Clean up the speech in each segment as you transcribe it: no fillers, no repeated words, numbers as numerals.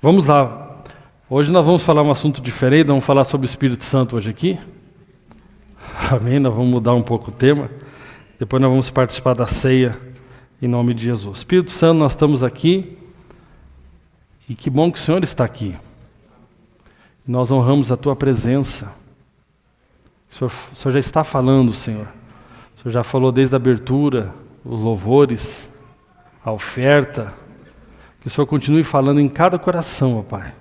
Vamos lá. Hoje nós vamos falar um assunto diferente, vamos falar sobre o Espírito Santo hoje aqui. Amém? Nós vamos mudar um pouco o tema. Depois nós vamos participar da ceia em nome de Jesus. Espírito Santo, nós estamos aqui e que bom que o Senhor está aqui. Nós honramos a Tua presença. O Senhor já está falando, Senhor. O Senhor já falou desde a abertura, os louvores, a oferta. Que o Senhor continue falando em cada coração, ó Pai.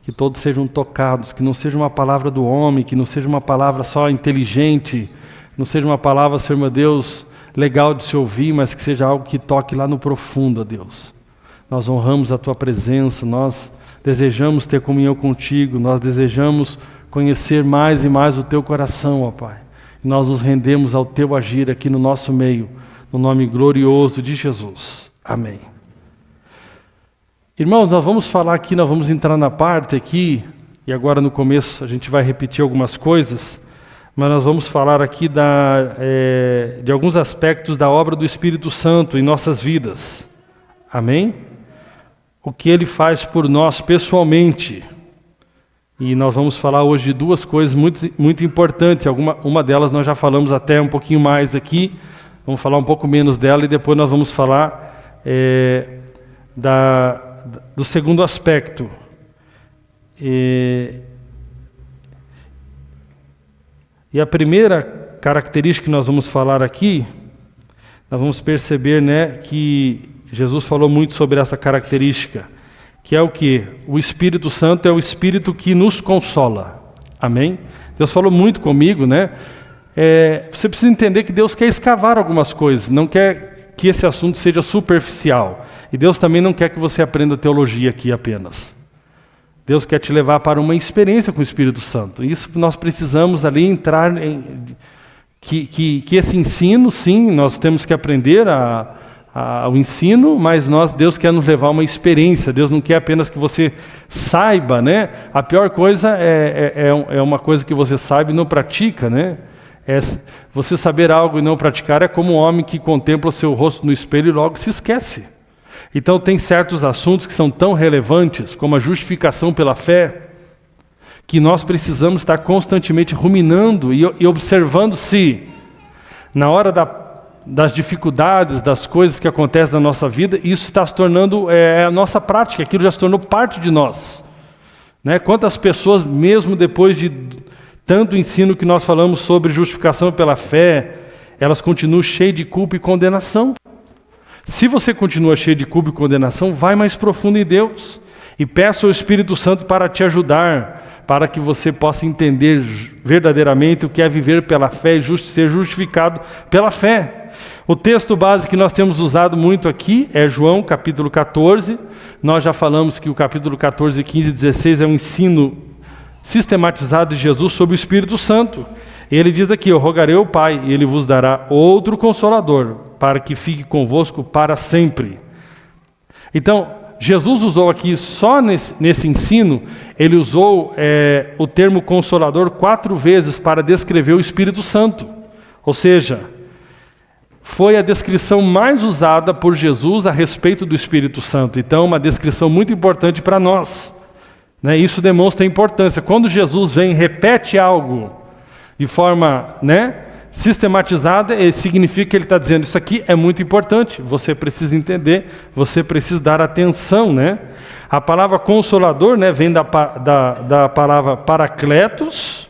Que todos sejam tocados, que não seja uma palavra do homem, que não seja uma palavra só inteligente, não seja uma palavra, Senhor meu Deus, legal de se ouvir, mas que seja algo que toque lá no profundo, ó Deus. Nós honramos a Tua presença, nós desejamos ter comunhão contigo, nós desejamos conhecer mais e mais o Teu coração, ó Pai. E nós nos rendemos ao Teu agir aqui no nosso meio, no nome glorioso de Jesus. Amém. Irmãos, nós vamos falar aqui, nós vamos entrar na parte aqui, e agora no começo a gente vai repetir algumas coisas, mas nós vamos falar aqui de alguns aspectos da obra do Espírito Santo em nossas vidas. Amém? O que Ele faz por nós pessoalmente. E nós vamos falar hoje de duas coisas muito importantes. Uma delas nós já falamos até um pouquinho mais aqui, vamos falar um pouco menos dela e depois nós vamos falar do segundo aspecto. E a primeira característica que nós vamos falar aqui, nós vamos perceber, né, que Jesus falou muito sobre essa característica, que é o quê? O Espírito Santo é o Espírito que nos consola. Amém? Deus falou muito comigo, né? Você precisa entender que Deus quer escavar algumas coisas, não quer que esse assunto seja superficial. E Deus também não quer que você aprenda teologia aqui apenas. Deus quer te levar para uma experiência com o Espírito Santo. Isso nós precisamos ali entrar que esse ensino, sim, nós temos que aprender o ensino, mas Deus quer nos levar a uma experiência. Deus não quer apenas que você saiba, né? A pior coisa é uma coisa que você sabe e não pratica, né? Você saber algo e não praticar é como um homem que contempla o seu rosto no espelho e logo se esquece. Então tem certos assuntos que são tão relevantes, como a justificação pela fé, que nós precisamos estar constantemente ruminando e observando se, na hora das dificuldades, das coisas que acontecem na nossa vida, isso está se tornando a nossa prática, aquilo já se tornou parte de nós. Né? Quantas pessoas, mesmo depois de tanto ensino que nós falamos sobre justificação pela fé, elas continuam cheias de culpa e condenação. Se você continua cheio de culpa e condenação, vai mais profundo em Deus e peça ao Espírito Santo para te ajudar, para que você possa entender verdadeiramente o que é viver pela fé e ser justificado pela fé. O texto base que nós temos usado muito aqui é João capítulo 14. Nós já falamos que o capítulo 14, 15 e 16 é um ensino sistematizado de Jesus sobre o Espírito Santo. Ele diz aqui: eu rogarei ao Pai e Ele vos dará outro Consolador, para que fique convosco para sempre. Então, Jesus usou aqui, só nesse ensino, Ele usou o termo Consolador 4 vezes para descrever o Espírito Santo. Ou seja, foi a descrição mais usada por Jesus a respeito do Espírito Santo. Então, uma descrição muito importante para nós. Né? Isso demonstra a importância. Quando Jesus vem e repete algo de forma, sistematizada, significa que Ele está dizendo: isso aqui é muito importante, você precisa entender, você precisa dar atenção. A palavra Consolador vem da palavra Paracletos,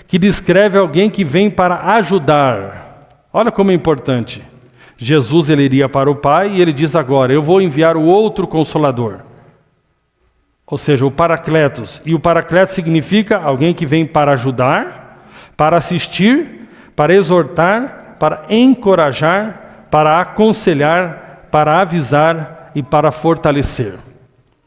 que descreve alguém que vem para ajudar. Olha como é importante. Jesus ele iria para o Pai e Ele diz agora: eu vou enviar o outro Consolador. Ou seja, o Paracletos. E o Paracletos significa alguém que vem para ajudar, para assistir, para exortar, para encorajar, para aconselhar, para avisar e para fortalecer.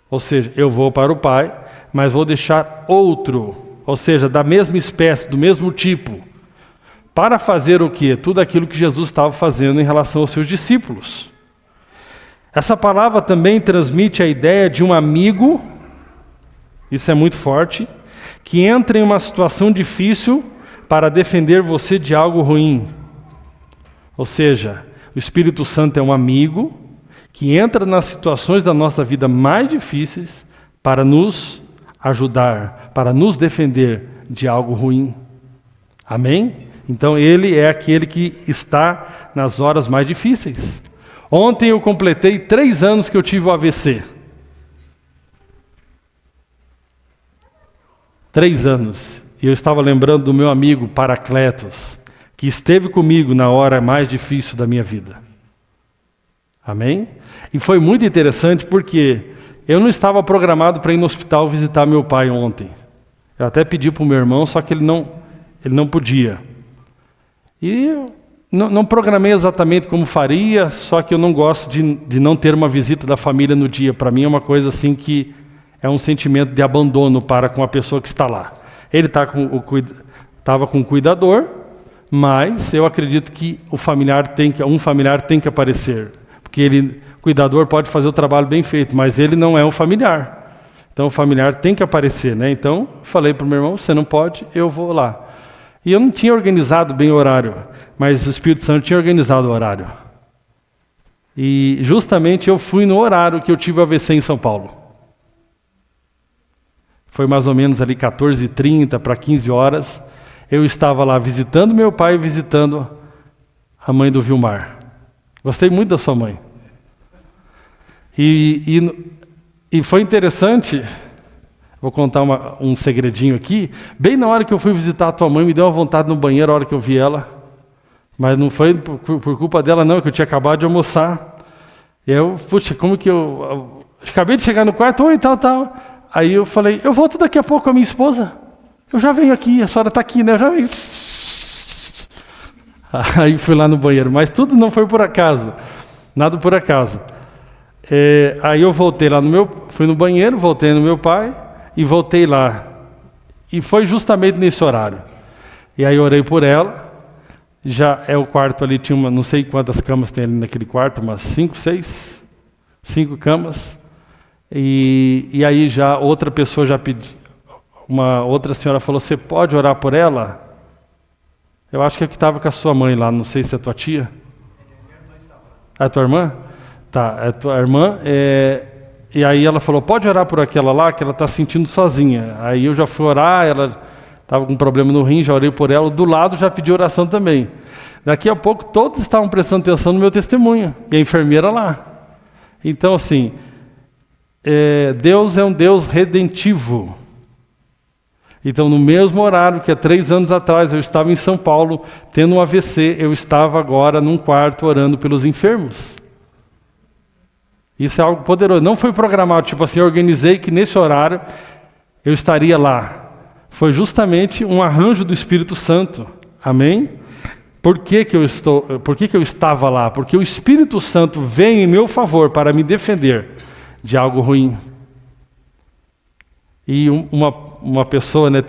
Ou seja, eu vou para o Pai, mas vou deixar outro, ou seja, da mesma espécie, do mesmo tipo, para fazer o quê? Tudo aquilo que Jesus estava fazendo em relação aos seus discípulos. Essa palavra também transmite a ideia de um amigo, isso é muito forte, que entra em uma situação difícil para defender você de algo ruim. Ou seja, O Espírito Santo é um amigo que entra nas situações da nossa vida mais difíceis para nos ajudar, para nos defender de algo ruim. Amém? Então ele é aquele que está nas horas mais difíceis. Ontem eu completei 3 anos que eu tive o AVC. 3 anos. E eu estava lembrando do meu amigo Paracletos, que esteve comigo na hora mais difícil da minha vida. Amém? E foi muito interessante porque eu não estava programado para ir no hospital visitar meu pai ontem. Eu até pedi para o meu irmão, só que ele não podia. E eu não programei exatamente como faria, só que eu não gosto de não ter uma visita da família no dia. Para mim é uma coisa assim que é um sentimento de abandono para com a pessoa que está lá. Ele estava com o cuidador, mas eu acredito que um familiar tem que aparecer. Porque o cuidador pode fazer o trabalho bem feito, mas ele não é um familiar. Então o familiar tem que aparecer, né? Então falei para o meu irmão, você não pode, eu vou lá. E eu não tinha organizado bem o horário, mas o Espírito Santo tinha organizado o horário. E justamente eu fui no horário que eu tive AVC em São Paulo. Foi mais ou menos ali 14h30 para 15 horas. Eu estava lá visitando meu pai e visitando a mãe do Vilmar. Gostei muito da sua mãe. E foi interessante, vou contar um segredinho aqui. Bem na hora que eu fui visitar a tua mãe, me deu uma vontade no banheiro a hora que eu vi ela. Mas não foi por culpa dela não, que eu tinha acabado de almoçar. E eu, puxa, como que eu acabei de chegar no quarto, oi, tal. Aí eu falei, eu volto daqui a pouco com a minha esposa. Eu já venho aqui, a senhora está aqui, né? Eu já venho. Aí fui lá no banheiro, mas tudo não foi por acaso. Nada por acaso. Aí eu voltei lá fui no banheiro, voltei no meu pai e voltei lá. E foi justamente nesse horário. E aí eu orei por ela. Já o quarto ali, tinha não sei quantas camas tem ali naquele quarto, umas 5, 6? 5 camas. E aí já outra pessoa já pediu, uma outra senhora falou, você pode orar por ela? Eu acho que é que estava com a sua mãe lá, não sei se é tua tia. É a tua irmã? Tá, é a tua irmã. E aí ela falou, pode orar por aquela lá, que ela está se sentindo sozinha. Aí eu já fui orar, ela estava com um problema no rim, já orei por ela. Do lado já pedi oração também. Daqui a pouco todos estavam prestando atenção no meu testemunho. E a enfermeira lá. Então assim, Deus é um Deus redentivo. Então, no mesmo horário que há 3 anos atrás eu estava em São Paulo, tendo um AVC, eu estava agora num quarto orando pelos enfermos. Isso é algo poderoso. Não foi programado, tipo assim, eu organizei que nesse horário eu estaria lá. Foi justamente um arranjo do Espírito Santo. Amém? Por que que eu estava lá? Porque o Espírito Santo vem em meu favor para me defender de algo ruim. E uma pessoa, né,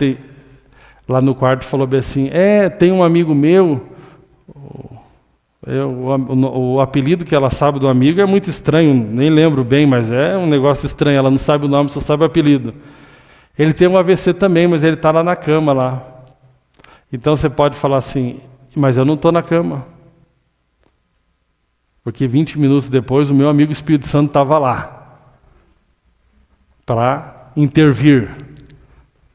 lá no quarto falou bem assim, tem um amigo meu, o apelido que ela sabe do amigo é muito estranho, nem lembro bem, mas é um negócio estranho, ela não sabe o nome, só sabe o apelido. Ele tem um AVC também, mas ele está lá na cama lá. Então você pode falar assim, mas eu não estou na cama. Porque 20 minutos depois o meu amigo Espírito Santo estava lá. Para intervir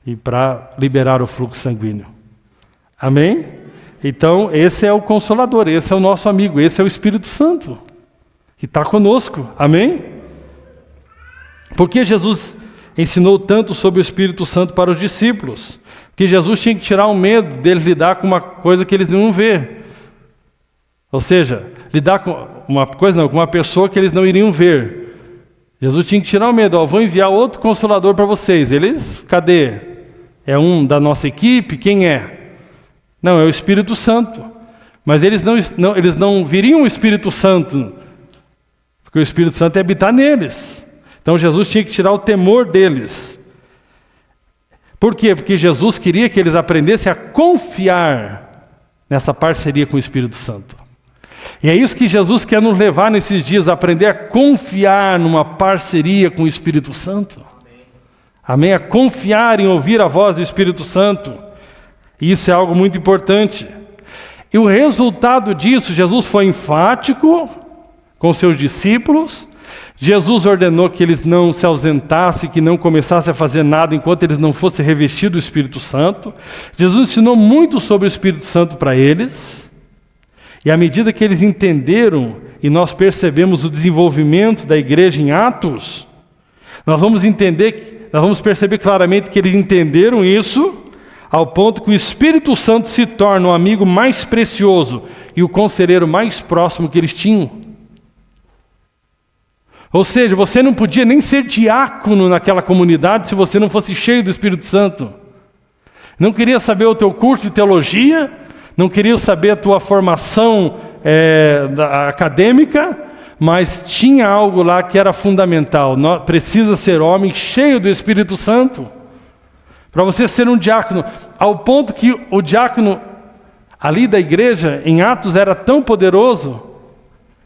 e para liberar o fluxo sanguíneo. Amém? Então, esse é o Consolador, esse é o nosso amigo, esse é o Espírito Santo, que está conosco. Amém? Por que Jesus ensinou tanto sobre o Espírito Santo para os discípulos? Porque Jesus tinha que tirar o medo deles lidar com uma coisa que eles não vê. Ou seja, lidar com com uma pessoa que eles não iriam ver. Jesus tinha que tirar o medo, vou enviar outro Consolador para vocês. Eles, cadê? É um da nossa equipe? Quem é? Não, é o Espírito Santo. Mas eles não viriam o Espírito Santo, porque o Espírito Santo é habitar neles. Então Jesus tinha que tirar o temor deles. Por quê? Porque Jesus queria que eles aprendessem a confiar nessa parceria com o Espírito Santo. E é isso que Jesus quer nos levar nesses dias, a aprender a confiar numa parceria com o Espírito Santo. Amém? A confiar em ouvir a voz do Espírito Santo. E isso é algo muito importante. E o resultado disso, Jesus foi enfático com seus discípulos. Jesus ordenou que eles não se ausentassem, que não começassem a fazer nada enquanto eles não fossem revestidos do Espírito Santo. Jesus ensinou muito sobre o Espírito Santo para eles. E à medida que eles entenderam, e nós percebemos o desenvolvimento da igreja em Atos, nós vamos perceber claramente que eles entenderam isso, ao ponto que o Espírito Santo se torna o amigo mais precioso e o conselheiro mais próximo que eles tinham. Ou seja, você não podia nem ser diácono naquela comunidade se você não fosse cheio do Espírito Santo. Não queria saber o teu curso de teologia, não queria saber a tua formação acadêmica, mas tinha algo lá que era fundamental. Precisa ser homem cheio do Espírito Santo para você ser um diácono, ao ponto que o diácono ali da igreja, em Atos, era tão poderoso.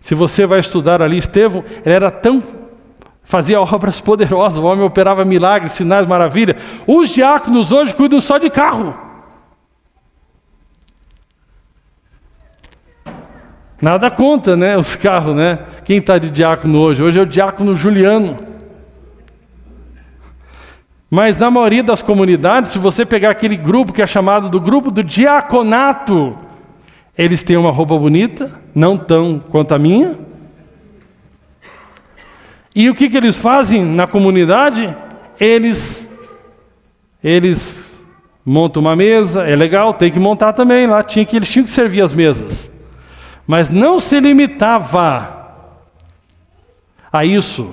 Se você vai estudar ali, Estevão, ele fazia obras poderosas, o homem operava milagres, sinais, maravilhas. Os diáconos hoje cuidam só de carro. Nada conta, né, os carros, né? Quem está de diácono hoje? Hoje é o diácono Juliano. Mas na maioria das comunidades, se você pegar aquele grupo que é chamado do grupo do diaconato, eles têm uma roupa bonita, não tão quanto a minha. E o que eles fazem na comunidade? Eles montam uma mesa, é legal, tem que montar também lá, eles tinham que servir as mesas. Mas não se limitava a isso.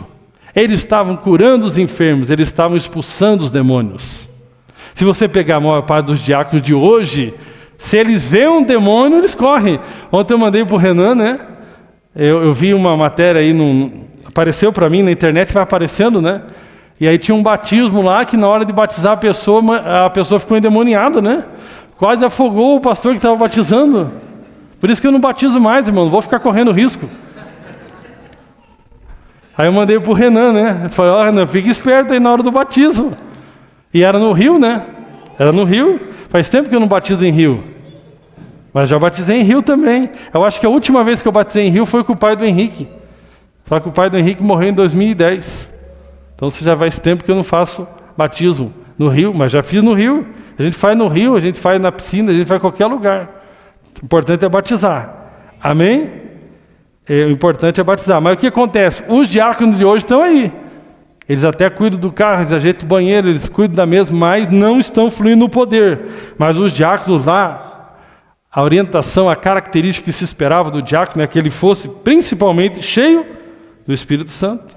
Eles estavam curando os enfermos, eles estavam expulsando os demônios. Se você pegar a maior parte dos diáconos de hoje, se eles veem um demônio, eles correm. Ontem eu mandei para o Renan, né? Eu vi uma matéria aí, apareceu para mim na internet, vai aparecendo, né? E aí tinha um batismo lá, que na hora de batizar a pessoa ficou endemoniada, né? Quase afogou o pastor que estava batizando. Por isso que eu não batizo mais, irmão, não vou ficar correndo risco. Aí eu mandei para o Renan, né? Eu falei, Renan, fica esperto aí na hora do batismo. E era no Rio, né? Era no Rio. Faz tempo que eu não batizo em Rio. Mas já batizei em Rio também. Eu acho que a última vez que eu batizei em Rio foi com o pai do Henrique. Só que o pai do Henrique morreu em 2010. Então você já faz tempo que eu não faço batismo no Rio, mas já fiz no Rio. A gente faz no Rio, a gente faz na piscina, a gente faz em qualquer lugar. O importante é batizar. Amém? O importante é batizar. Mas o que acontece? Os diáconos de hoje estão aí. Eles até cuidam do carro, eles ajeitam o banheiro, eles cuidam da mesa, mas não estão fluindo no poder. Mas os diáconos lá, a orientação, a característica que se esperava do diácono é que ele fosse principalmente cheio do Espírito Santo.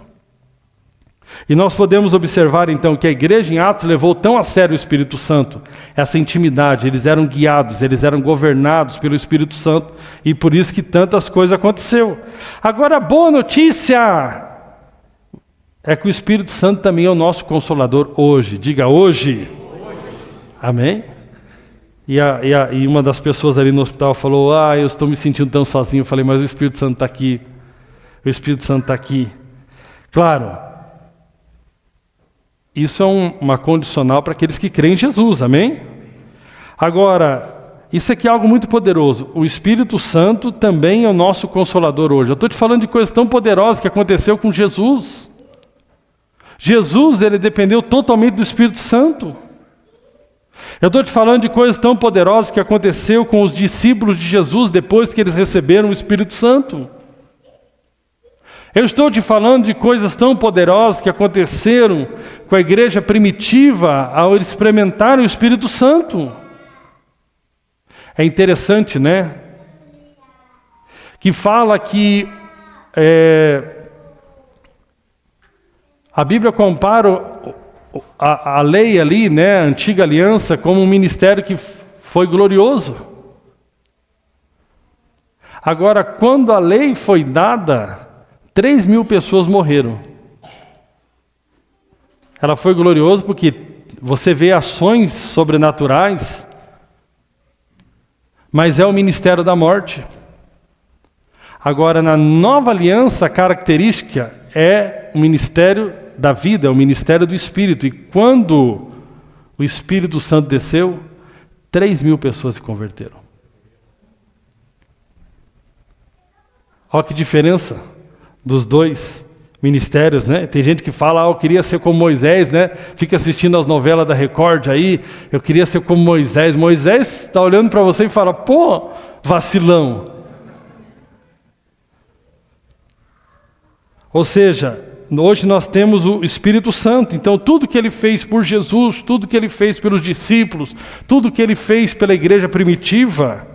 E nós podemos observar então que a igreja em Atos levou tão a sério o Espírito Santo, essa intimidade, eles eram guiados, eles eram governados pelo Espírito Santo, e por isso que tantas coisas aconteceu. Agora a boa notícia é que o Espírito Santo também é o nosso Consolador hoje. Diga hoje. Amém? E uma das pessoas ali no hospital falou, eu estou me sentindo tão sozinho. Eu falei, mas o Espírito Santo está aqui. O Espírito Santo está aqui. Claro, isso é uma condicional para aqueles que creem em Jesus, amém? Agora, isso aqui é algo muito poderoso. O Espírito Santo também é o nosso Consolador hoje. Eu estou te falando de coisas tão poderosas que aconteceu com Jesus. Jesus, ele dependeu totalmente do Espírito Santo. Eu estou te falando de coisas tão poderosas que aconteceu com os discípulos de Jesus depois que eles receberam o Espírito Santo. Eu estou te falando de coisas tão poderosas que aconteceram com a igreja primitiva ao experimentar o Espírito Santo. É interessante, né? Que fala que a Bíblia compara a lei ali, né, a antiga aliança, como um ministério que foi glorioso. Agora, quando a lei foi dada, 3.000 pessoas morreram. Ela foi gloriosa porque você vê ações sobrenaturais, mas é o ministério da morte. Agora, na nova aliança, a característica é o ministério da vida, é o ministério do Espírito. E quando o Espírito Santo desceu, 3.000 pessoas se converteram. Olha que diferença dos dois ministérios, né? Tem gente que fala, eu queria ser como Moisés, né? Fica assistindo as novelas da Record aí, eu queria ser como Moisés. Moisés está olhando para você e fala, pô, vacilão. Ou seja, hoje nós temos o Espírito Santo, então tudo que ele fez por Jesus, tudo que ele fez pelos discípulos, tudo que ele fez pela igreja primitiva,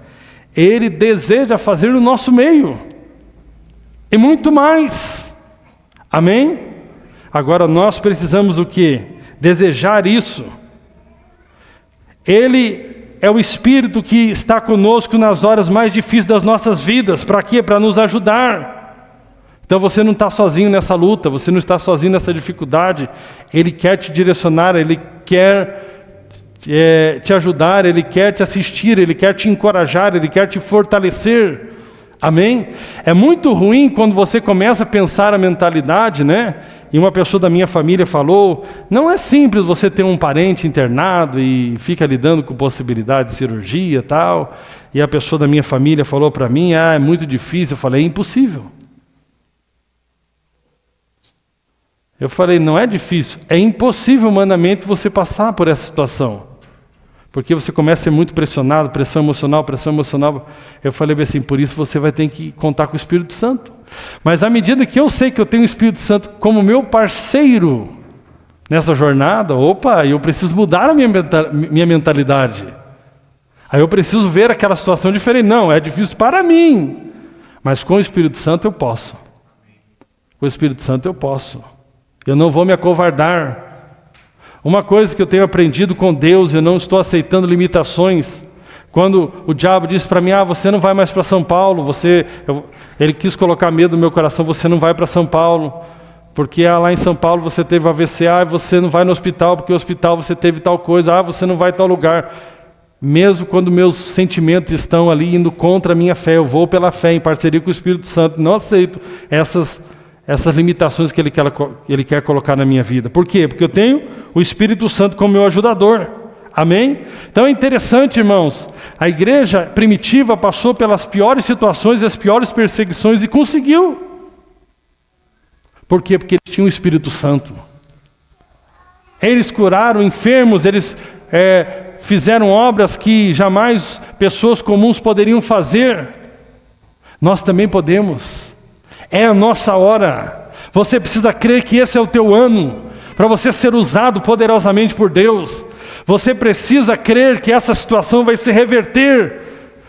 ele deseja fazer no nosso meio. E muito mais. Amém? Agora nós precisamos o quê? Desejar isso. Ele é o Espírito que está conosco nas horas mais difíceis das nossas vidas. Para quê? Para nos ajudar. Então você não está sozinho nessa luta, você não está sozinho nessa dificuldade. Ele quer te direcionar, Ele quer te ajudar, Ele quer te assistir, Ele quer te encorajar, Ele quer te fortalecer. Amém? É muito ruim quando você começa a pensar a mentalidade, né? E uma pessoa da minha família falou, não é simples você ter um parente internado e fica lidando com possibilidade de cirurgia e tal. E a pessoa da minha família falou para mim, é muito difícil. Eu falei, é impossível. Eu falei, não é difícil, é impossível humanamente você passar por essa situação. Porque você começa a ser muito pressionado, pressão emocional. Eu falei assim, por isso você vai ter que contar com o Espírito Santo. Mas à medida que eu sei que eu tenho o Espírito Santo como meu parceiro nessa jornada, eu preciso mudar a minha mentalidade. Aí eu preciso ver aquela situação diferente. Não, é difícil para mim, mas com o Espírito Santo eu posso. Com o Espírito Santo eu posso. Eu não vou me acovardar. Uma coisa que eu tenho aprendido com Deus, eu não estou aceitando limitações. Quando o diabo disse para mim, você não vai mais para São Paulo, ele quis colocar medo no meu coração, você não vai para São Paulo, porque lá em São Paulo você teve AVC, você não vai no hospital, porque no hospital você teve tal coisa, você não vai a tal lugar. Mesmo quando meus sentimentos estão ali indo contra a minha fé, eu vou pela fé, em parceria com o Espírito Santo, não aceito essas limitações que ele quer colocar na minha vida. Por quê? Porque eu tenho o Espírito Santo como meu ajudador. Amém? Então é interessante, irmãos, a igreja primitiva passou pelas piores situações e as piores perseguições e conseguiu. Por quê? Porque eles tinham o Espírito Santo. Eles curaram enfermos, eles fizeram obras que jamais pessoas comuns poderiam fazer. Nós também podemos. É a nossa hora. Você precisa crer que esse é o teu ano, para você ser usado poderosamente por Deus. Você precisa crer que essa situação vai se reverter,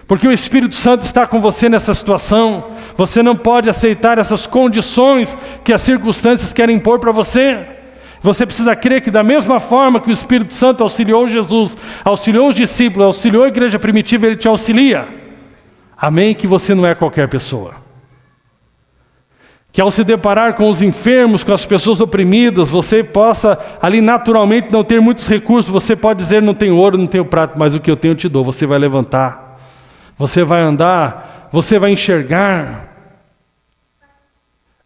porque o Espírito Santo está com você nessa situação. Você não pode aceitar essas condições que as circunstâncias querem impor para você. Você precisa crer que da mesma forma que o Espírito Santo auxiliou Jesus, auxiliou os discípulos, auxiliou a igreja primitiva, Ele te auxilia. Amém? Que você não é qualquer pessoa. Que ao se deparar com os enfermos, com as pessoas oprimidas, você possa ali naturalmente não ter muitos recursos. Você pode dizer, não tenho ouro, não tenho prata, mas o que eu tenho eu te dou. Você vai levantar, você vai andar, você vai enxergar.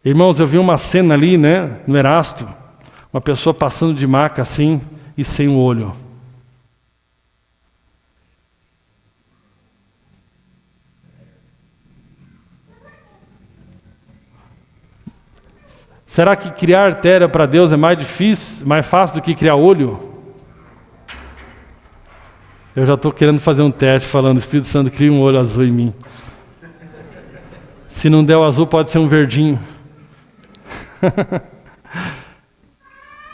Irmãos, eu vi uma cena ali, né, no Erasto, uma pessoa passando de maca assim e sem o olho. Será que criar artéria para Deus é mais difícil, mais fácil do que criar olho? Eu já estou querendo fazer um teste falando, Espírito Santo, cria um olho azul em mim. Se não der o azul, pode ser um verdinho.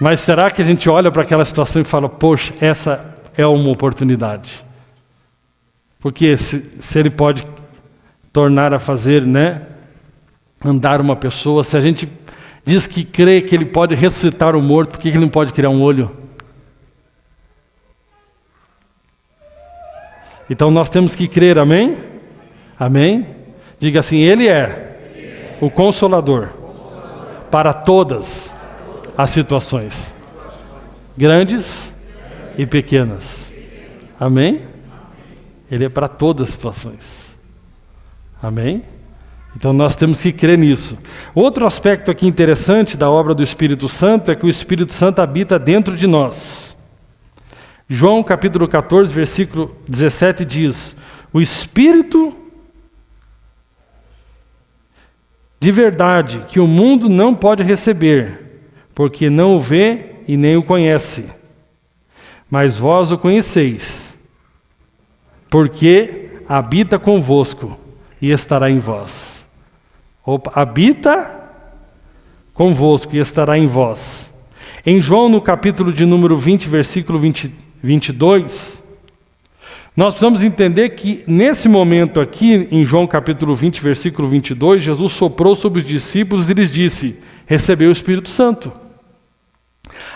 Mas será que a gente olha para aquela situação e fala, poxa, essa é uma oportunidade? Porque se Ele pode tornar a fazer, né, andar uma pessoa, se a gente diz que crê que Ele pode ressuscitar o morto, por que Ele não pode criar um olho? Então nós temos que crer, amém? Amém? Diga assim, Ele é o Consolador para todas as situações, grandes e pequenas. Amém? Ele é para todas as situações. Amém? Então nós temos que crer nisso. Outro aspecto aqui interessante da obra do Espírito Santo é que o Espírito Santo habita dentro de nós. João capítulo 14, versículo 17 diz, o Espírito de verdade, que o mundo não pode receber, porque não o vê e nem o conhece. Mas vós o conheceis, porque habita convosco e estará em vós. Habita convosco e estará em vós. Em João, no capítulo de número 20, versículo 22, nós precisamos entender que nesse momento aqui, em João capítulo 20, versículo 22, Jesus soprou sobre os discípulos e lhes disse: recebeu o Espírito Santo.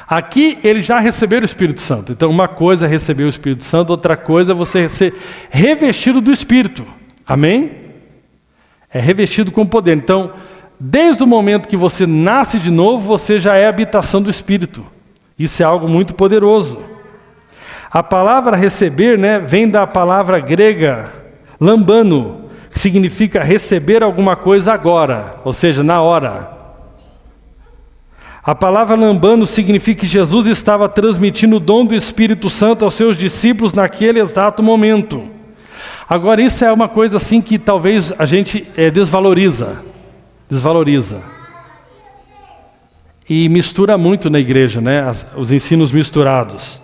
Aqui ele já recebeu o Espírito Santo. Então uma coisa é receber o Espírito Santo, outra coisa é você ser revestido do Espírito. Amém? É revestido com poder. Então, desde o momento que você nasce de novo, você já é a habitação do Espírito. Isso é algo muito poderoso. A palavra receber, vem da palavra grega lambano, que significa receber alguma coisa agora, ou seja, na hora. A palavra lambano significa que Jesus estava transmitindo o dom do Espírito Santo aos seus discípulos naquele exato momento. Agora, isso é uma coisa assim que talvez a gente desvaloriza. E mistura muito na igreja, os ensinos misturados.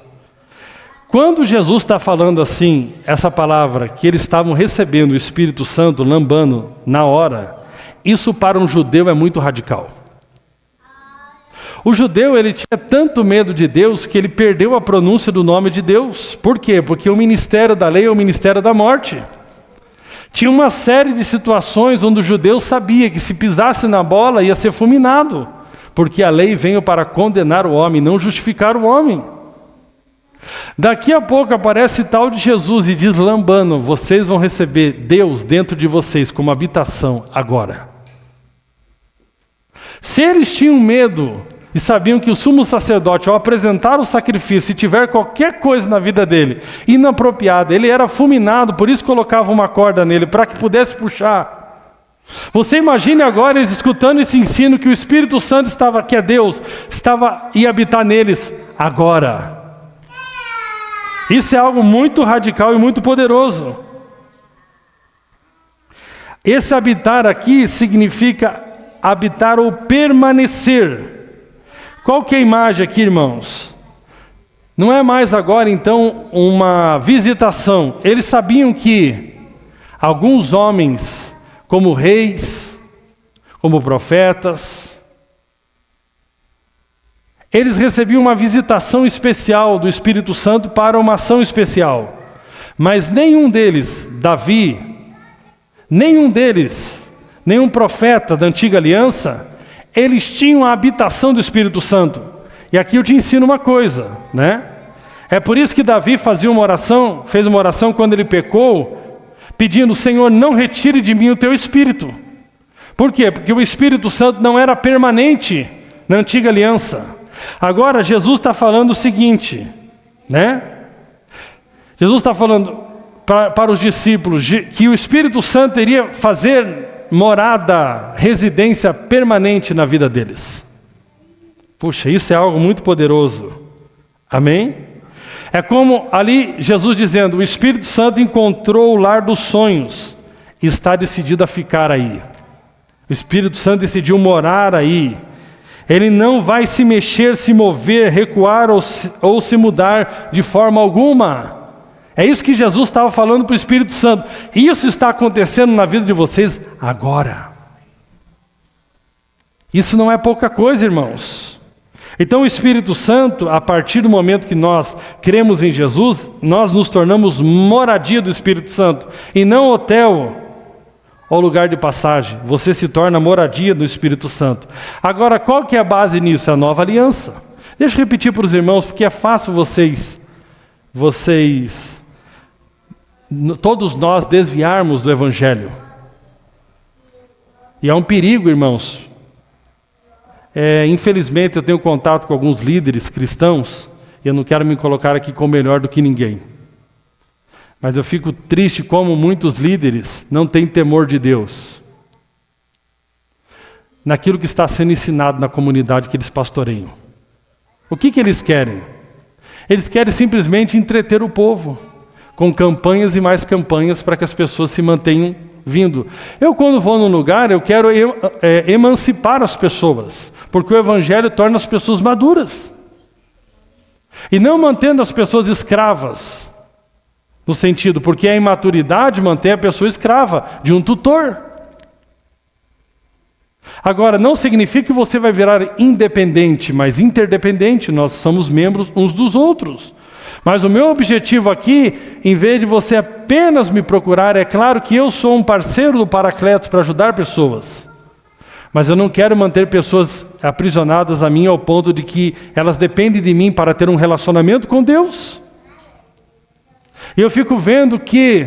Quando Jesus está falando assim, essa palavra, que eles estavam recebendo o Espírito Santo, lambano, na hora, isso para um judeu é muito radical. O judeu, ele tinha tanto medo de Deus que ele perdeu a pronúncia do nome de Deus. Por quê? Porque o ministério da lei é o ministério da morte. Tinha uma série de situações onde o judeu sabia que se pisasse na bola ia ser fulminado, porque a lei veio para condenar o homem, não justificar o homem. Daqui a pouco aparece tal de Jesus e diz lambano: vocês vão receber Deus dentro de vocês como habitação agora. Se eles tinham medo e sabiam que o sumo sacerdote, ao apresentar o sacrifício, se tiver qualquer coisa na vida dele inapropriada, ele era fulminado, por isso colocava uma corda nele, para que pudesse puxar. Você imagine agora eles escutando esse ensino que o Espírito Santo estava, que é Deus, ia habitar neles agora. Isso é algo muito radical e muito poderoso. Esse habitar aqui significa habitar ou permanecer. Qual que é a imagem aqui, irmãos? Não é mais agora, então, uma visitação. Eles sabiam que alguns homens, como reis, como profetas, eles recebiam uma visitação especial do Espírito Santo para uma ação especial. Mas nenhum deles, Davi, nenhum profeta da antiga aliança, eles tinham a habitação do Espírito Santo. E aqui eu te ensino uma coisa, É por isso que Davi fez uma oração quando ele pecou, pedindo: Senhor, não retire de mim o teu Espírito. Por quê? Porque o Espírito Santo não era permanente na antiga aliança. Agora Jesus está falando o seguinte, Jesus está falando para os discípulos que o Espírito Santo iria fazer morada, residência permanente na vida deles. Puxa, isso é algo muito poderoso. Amém? É como ali Jesus dizendo: o Espírito Santo encontrou o lar dos sonhos e está decidido a ficar aí. O Espírito Santo decidiu morar aí. Ele não vai se mexer, se mover, recuar ou se mudar de forma alguma. É isso que Jesus estava falando para o Espírito Santo. Isso está acontecendo na vida de vocês agora. Isso não é pouca coisa, irmãos. Então o Espírito Santo, a partir do momento que nós cremos em Jesus, nós nos tornamos moradia do Espírito Santo, e não hotel ou lugar de passagem. Você se torna moradia do Espírito Santo. Agora, qual que é a base nisso? É a nova aliança. Deixa eu repetir para os irmãos, porque é fácil todos nós desviarmos do Evangelho. E é um perigo, irmãos. Infelizmente eu tenho contato com alguns líderes cristãos, e eu não quero me colocar aqui como melhor do que ninguém. Mas eu fico triste como muitos líderes não têm temor de Deus naquilo que está sendo ensinado na comunidade que eles pastoreiam. O que eles querem? Eles querem simplesmente entreter o povo com campanhas e mais campanhas para que as pessoas se mantenham vindo. Eu, quando vou num lugar, eu quero emancipar as pessoas, porque o Evangelho torna as pessoas maduras. E não mantendo as pessoas escravas, no sentido, porque a imaturidade mantém a pessoa escrava de um tutor. Agora, não significa que você vai virar independente, mas interdependente. Nós somos membros uns dos outros. Mas o meu objetivo aqui, em vez de você apenas me procurar, é claro que eu sou um parceiro do Paracletos para ajudar pessoas. Mas eu não quero manter pessoas aprisionadas a mim ao ponto de que elas dependem de mim para ter um relacionamento com Deus. E eu fico vendo que,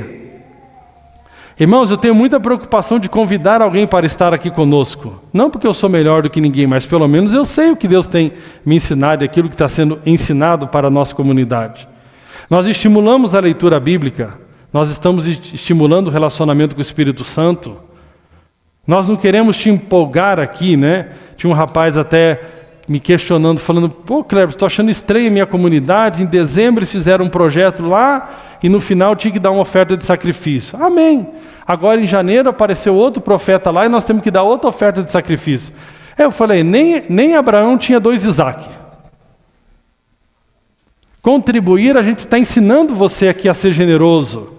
irmãos, eu tenho muita preocupação de convidar alguém para estar aqui conosco. Não porque eu sou melhor do que ninguém, mas pelo menos eu sei o que Deus tem me ensinado e aquilo que está sendo ensinado para a nossa comunidade. Nós estimulamos a leitura bíblica, nós estamos estimulando o relacionamento com o Espírito Santo. Nós não queremos te empolgar aqui, né? Tinha um rapaz até me questionando, falando, pô, Cleber, estou achando estranho a minha comunidade, em dezembro eles fizeram um projeto lá e no final tinha que dar uma oferta de sacrifício. Amém. Agora em janeiro apareceu outro profeta lá e nós temos que dar outra oferta de sacrifício. Eu falei, nem Abraão tinha 2 Isaac. Contribuir, a gente está ensinando você aqui a ser generoso,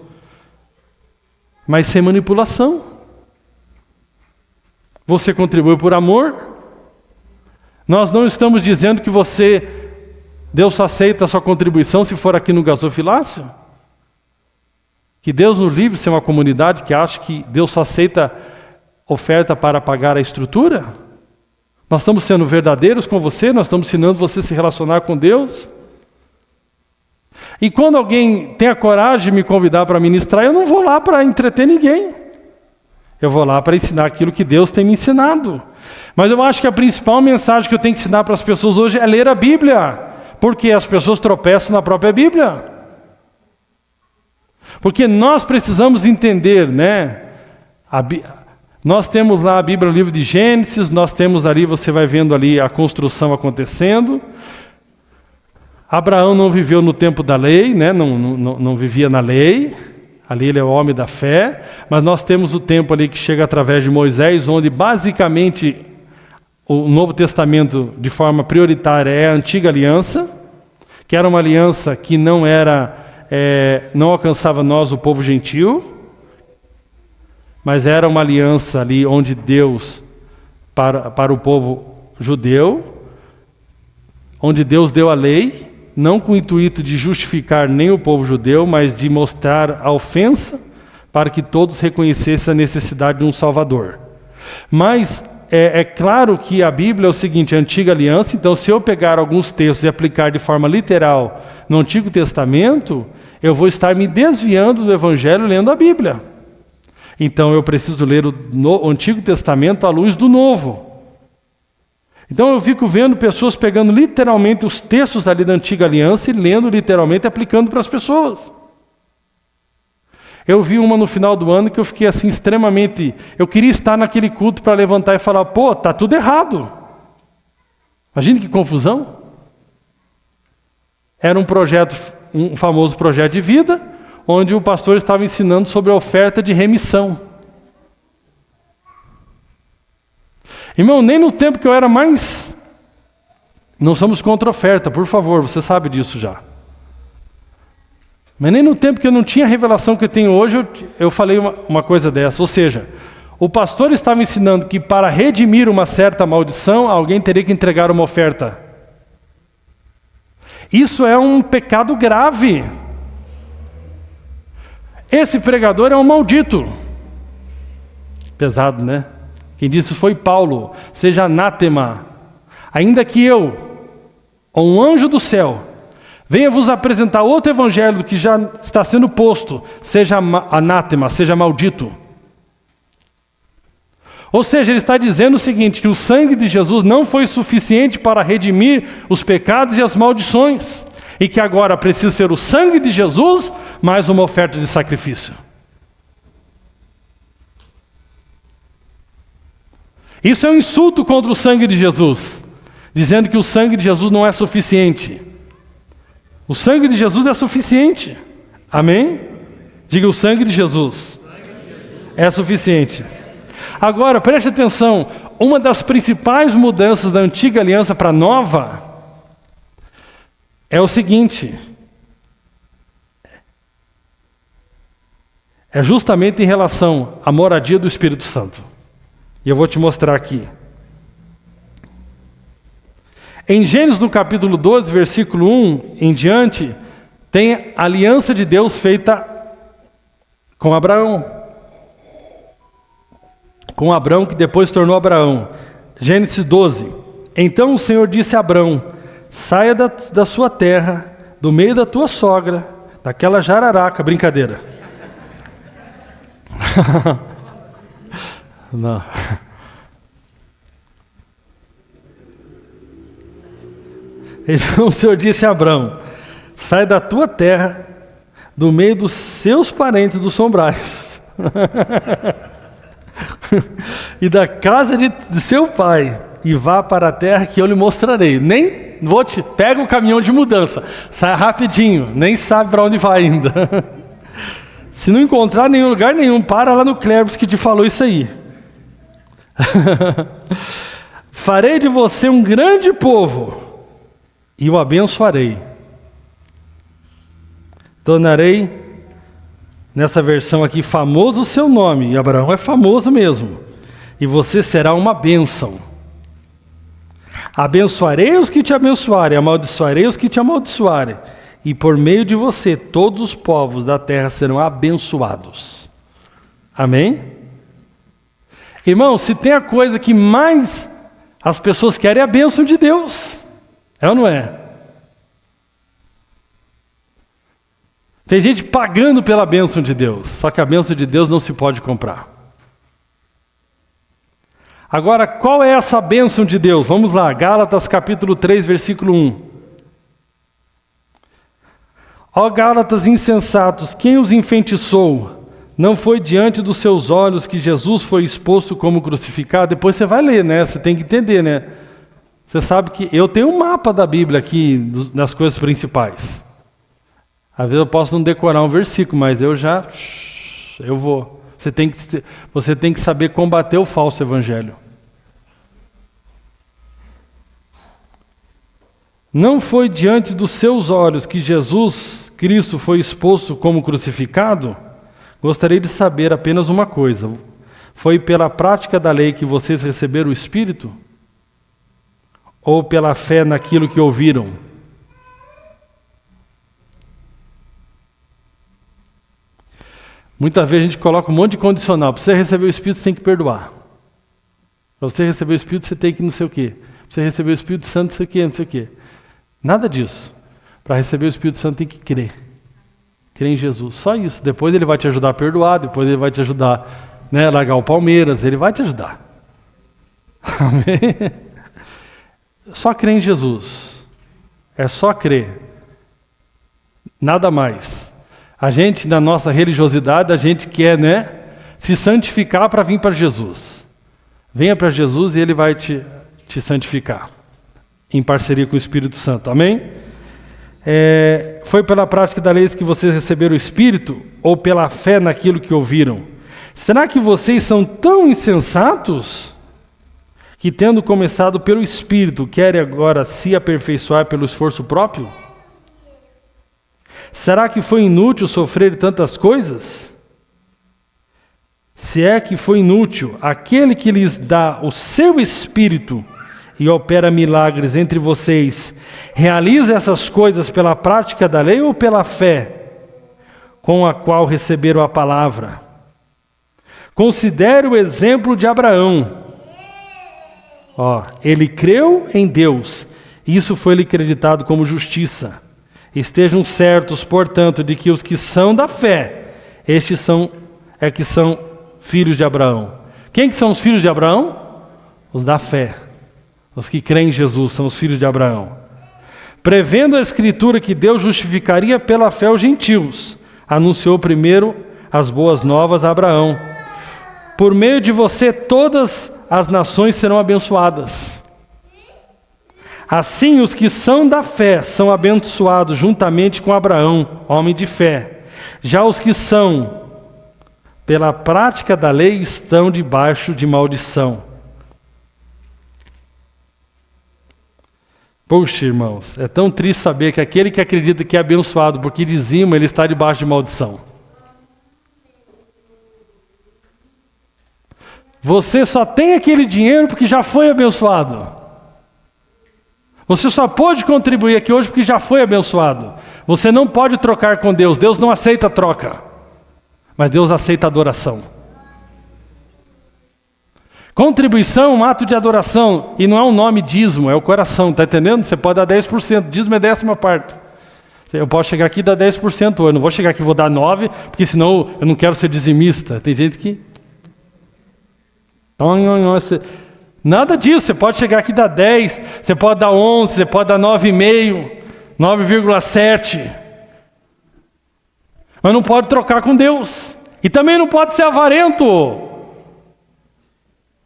mas sem manipulação. Você contribui por amor. Nós não estamos dizendo que Deus só aceita a sua contribuição se for aqui no gasofilácio. Que Deus nos livre de ser uma comunidade que acha que Deus só aceita oferta para pagar a estrutura. Nós estamos sendo verdadeiros com você, nós estamos ensinando você a se relacionar com Deus. E quando alguém tem a coragem de me convidar para ministrar, eu não vou lá para entreter ninguém. Eu vou lá para ensinar aquilo que Deus tem me ensinado. Mas eu acho que a principal mensagem que eu tenho que ensinar para as pessoas hoje é ler a Bíblia. Porque as pessoas tropeçam na própria Bíblia. Porque nós precisamos entender, né? Nós temos lá a Bíblia, o livro de Gênesis, nós temos ali, você vai vendo ali a construção acontecendo. Abraão não viveu no tempo da lei, né? Não vivia na lei. Ali ele é o homem da fé, mas nós temos o tempo ali que chega através de Moisés, onde basicamente o Novo Testamento, de forma prioritária, é a Antiga Aliança, que era uma aliança que não alcançava nós, o povo gentil, mas era uma aliança ali onde Deus, para o povo judeu, onde Deus deu a lei, não com o intuito de justificar nem o povo judeu, mas de mostrar a ofensa para que todos reconhecessem a necessidade de um Salvador. Mas é claro que a Bíblia é o seguinte, a Antiga Aliança, então se eu pegar alguns textos e aplicar de forma literal no Antigo Testamento, eu vou estar me desviando do Evangelho lendo a Bíblia. Então eu preciso ler o Antigo Testamento à luz do Novo. Então eu fico vendo pessoas pegando literalmente os textos ali da Antiga Aliança e lendo literalmente e aplicando para as pessoas. Eu vi uma no final do ano que eu fiquei assim extremamente... Eu queria estar naquele culto para levantar e falar, pô, está tudo errado. Imagina que confusão. Era um famoso projeto de vida, onde o pastor estava ensinando sobre a oferta de remissão. Irmão, nem no tempo que eu era mais... Não somos contra a oferta, por favor, você sabe disso já. Mas nem no tempo que eu não tinha a revelação que eu tenho hoje, eu falei uma coisa dessa. Ou seja, o pastor estava ensinando que para redimir uma certa maldição, alguém teria que entregar uma oferta. Isso é um pecado grave. Esse pregador é um maldito. Pesado, né? Quem disse foi Paulo, seja anátema, ainda que eu, ou um anjo do céu, venha vos apresentar outro evangelho que já está sendo posto, seja anátema, seja maldito. Ou seja, ele está dizendo o seguinte, que o sangue de Jesus não foi suficiente para redimir os pecados e as maldições, e que agora precisa ser o sangue de Jesus mais uma oferta de sacrifício. Isso é um insulto contra o sangue de Jesus, dizendo que o sangue de Jesus não é suficiente. O sangue de Jesus é suficiente. Amém? Diga o sangue de Jesus. é suficiente. Agora, preste atenção, uma das principais mudanças da antiga aliança para a nova é o seguinte: é justamente em relação à moradia do Espírito Santo. E eu vou te mostrar aqui. Em Gênesis, no capítulo 12, versículo 1 em diante, tem a aliança de Deus feita com Abraão. Com Abraão, que depois se tornou Abraão. Gênesis 12. Então o Senhor disse a Abraão: saia da sua terra, do meio da tua sogra, daquela jararaca, brincadeira. Não. Então o Senhor disse a Abraão: sai da tua terra, do meio dos seus parentes dos sombrais, e da casa de seu pai, e vá para a terra que eu lhe mostrarei. Nem vou te... Pega o caminhão de mudança, sai rapidinho, nem sabe para onde vai ainda. Se não encontrar nenhum lugar nenhum, para lá no Clerbs que te falou isso aí. Farei de você um grande povo, e o abençoarei. Tornarei, nessa versão aqui, famoso o seu nome. E Abraão é famoso mesmo. E você será uma bênção. Abençoarei os que te abençoarem, amaldiçoarei os que te amaldiçoarem. E por meio de você, todos os povos da terra serão abençoados. Amém? Irmão, se tem a coisa que mais as pessoas querem, é a bênção de Deus. É ou não é? Tem gente pagando pela bênção de Deus, só que a bênção de Deus não se pode comprar. Agora, qual é essa bênção de Deus? Vamos lá, Gálatas capítulo 3, versículo 1. Ó Gálatas insensatos, quem os enfeitiçou? Não foi diante dos seus olhos que Jesus foi exposto como crucificado? Depois você vai ler, né? Você tem que entender, né? Você sabe que eu tenho um mapa da Bíblia aqui, das coisas principais. Às vezes eu posso não decorar um versículo, mas eu vou. Você tem que saber combater o falso evangelho. Não foi diante dos seus olhos que Jesus Cristo foi exposto como crucificado? Gostaria de saber apenas uma coisa: foi pela prática da lei que vocês receberam o Espírito? Ou pela fé naquilo que ouviram? Muitas vezes a gente coloca um monte de condicional. Para você receber o Espírito, você tem que perdoar. Para você receber o Espírito, você tem que não sei o quê. Para você receber o Espírito Santo, não sei o quê, não sei o quê. Nada disso. Para receber o Espírito Santo, tem que crer. Crer em Jesus. Só isso. Depois ele vai te ajudar a perdoar, depois ele vai te ajudar, né, a largar o Palmeiras, ele vai te ajudar. Amém? Só crer em Jesus. É só crer. Nada mais. A gente, na nossa religiosidade, a gente quer, né, se santificar para vir para Jesus. Venha para Jesus e Ele vai te santificar. Em parceria com o Espírito Santo. Amém? Foi pela prática da lei que vocês receberam o Espírito ou pela fé naquilo que ouviram? Será que vocês são tão insensatos que, tendo começado pelo Espírito, querem agora se aperfeiçoar pelo esforço próprio? Será que foi inútil sofrer tantas coisas? Se é que foi inútil, aquele que lhes dá o seu Espírito e opera milagres entre vocês, realiza essas coisas pela prática da lei ou pela fé com a qual receberam a palavra? Considere o exemplo de Abraão. Ele creu em Deus, e isso foi-lhe acreditado como justiça. Estejam certos, portanto, de que os que são da fé, estes são filhos de Abraão. Quem que são os filhos de Abraão? Os da fé. Os que creem em Jesus são os filhos de Abraão. Prevendo a Escritura que Deus justificaria pela fé os gentios, anunciou primeiro as boas novas a Abraão. Por meio de você, todas as nações serão abençoadas. Assim, os que são da fé são abençoados juntamente com Abraão, homem de fé. Já os que são pela prática da lei estão debaixo de maldição. Poxa, irmãos, é tão triste saber que aquele que acredita que é abençoado porque dizima, ele está debaixo de maldição. Você só tem aquele dinheiro porque já foi abençoado. Você só pode contribuir aqui hoje porque já foi abençoado. Você não pode trocar com Deus. Deus não aceita troca. Mas Deus aceita adoração. Contribuição é um ato de adoração. E não é um nome dízimo, é o coração. Está entendendo? Você pode dar 10%. Dízimo é 10ª parte. Eu posso chegar aqui e dar 10% hoje. Eu não vou chegar aqui e vou dar 9%, porque senão eu não quero ser dizimista. Tem gente que... Nada disso, você pode chegar aqui e dar 10, você pode dar 11, você pode dar 9,5, 9,7. Mas não pode trocar com Deus. E também não pode ser avarento.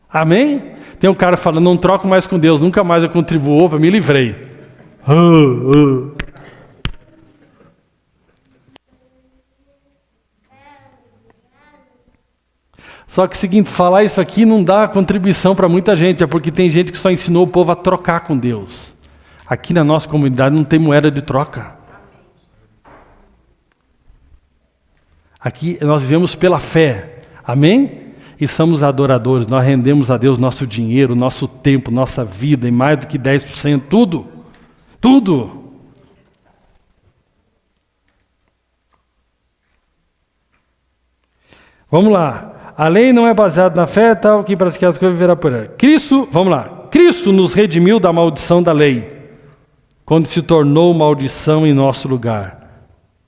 Amém? Tem um cara falando, não troco mais com Deus, nunca mais eu contribuo, para me livrei. Só que é o seguinte, falar isso aqui não dá contribuição para muita gente, é porque tem gente que só ensinou o povo a trocar com Deus. Aqui na nossa comunidade não tem moeda de troca. Aqui nós vivemos pela fé, amém? E somos adoradores, nós rendemos a Deus nosso dinheiro, nosso tempo, nossa vida, em mais do que 10%, tudo, tudo. Vamos lá. A lei não é baseada na fé, tal que praticar as coisas viverá por ela. Cristo, vamos lá. Cristo nos redimiu da maldição da lei, quando se tornou maldição em nosso lugar.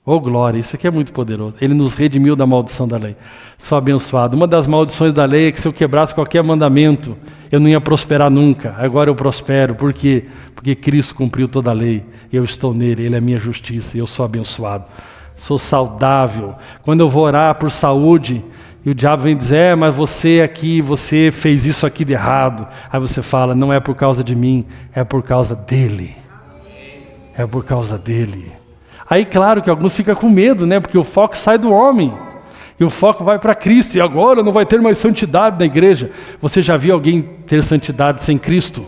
Oh glória, isso aqui é muito poderoso. Ele nos redimiu da maldição da lei. Sou abençoado. Uma das maldições da lei é que se eu quebrasse qualquer mandamento, eu não ia prosperar nunca. Agora eu prospero. Por quê? Porque Cristo cumpriu toda a lei. Eu estou nele, Ele é a minha justiça, e eu sou abençoado. Sou saudável. Quando eu vou orar por saúde, e o diabo vem dizer, mas você fez isso aqui de errado. Aí você fala, não é por causa de mim, é por causa dele. É por causa dele. Aí claro que alguns ficam com medo, né? Porque o foco sai do homem. E o foco vai para Cristo. E agora não vai ter mais santidade na igreja. Você já viu alguém ter santidade sem Cristo?